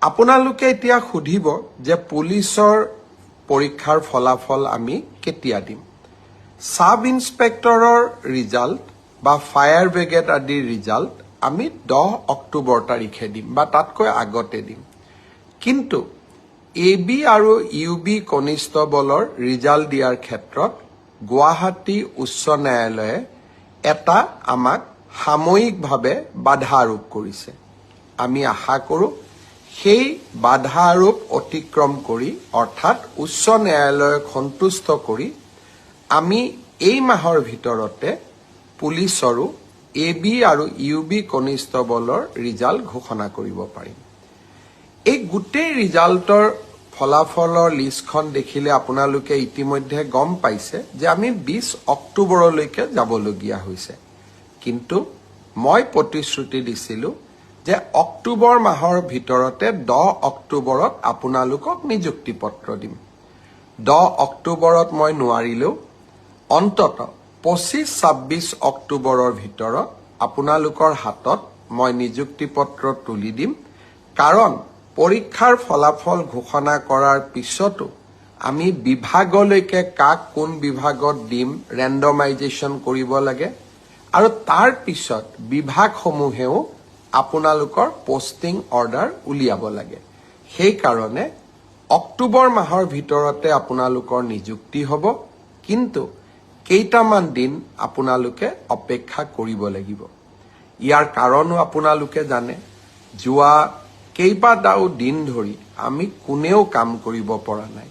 আপোনালোকে এতিয়া সুধিব যে পুলিচৰ পৰীক্ষাৰ ফলাফল আমি কেতিয়া দিম সাব ইন্সপেক্টৰৰ ৰিজাল্ট বা ফায়াৰ ব্ৰিগেড আদিৰ ৰিজাল্ট আমি 10 অক্টোবৰ তাৰিখে দিম বা তাতকৈ আগতে দিম কিন্তু এবি আৰু ইউবি কনিষ্টবলৰ ৰিজাল্ট দিয়াৰ ক্ষেত্ৰত গুৱাহাটী উচ্চ ন্যায়ালয়ে এটা আমাক সাময়িকভাৱে বাধা আৰোপ কৰিছে আমি আশা কৰোঁ সেই বাধা আৰোপ অতিক্ৰম কৰি অৰ্থাৎ উচ্চ ন্যায়ালয়ক সন্তুষ্ট কৰি আমি এই মাহৰ ভিতৰতে পুলিচৰো এবি আৰু ইউবি কনিষ্টবলৰ ৰিজাল্ট ঘোষণা কৰিব পাৰিম এই গোটেই ৰিজাল্টৰ ফলাফলৰ লিষ্টখন দেখিলে আপোনালোকে ইতিমধ্যে গম পাইছে যে আমি 20 অক্টোবৰলৈকে যাবলগীয়া হৈছে কিন্তু মই প্ৰতিশ্ৰুতি দিছিলোঁ যে অক্টোবৰ মাহৰ ভিতৰতে 10 অক্টোবৰত আপোনালোকক নিযুক্তি পত্ৰ দিম 10 অক্টোবৰত মই নোৱাৰিলেও অন্তত 25-26 অক্টোবৰৰ ভিতৰত আপোনালোকৰ হাতত মই নিযুক্তি পত্ৰ তুলি দিম কাৰণ পৰীক্ষাৰ ফলাফল ঘোষণা কৰাৰ পিছতো আমি বিভাগলৈকে কাক কোন বিভাগত দিম ৰেণ্ডমাইজেশ্যন কৰিব লাগে আৰু তাৰ পিছত বিভাগসমূহেও আপোনালোকৰ পোষ্টিং অৰ্ডাৰ উলিয়াব লাগে সেই কাৰণে অক্টোবৰ মাহৰ ভিতৰতে আপোনালোকৰ নিযুক্তি হ'ব কিন্তু কেইটামান দিন আপোনালোকে অপেক্ষা কৰিব লাগিব ইয়াৰ কাৰণো আপোনালোকে জানে যোৱা কেইবাটাও দিন ধৰি আমি কোনেও কাম কৰিব পৰা নাই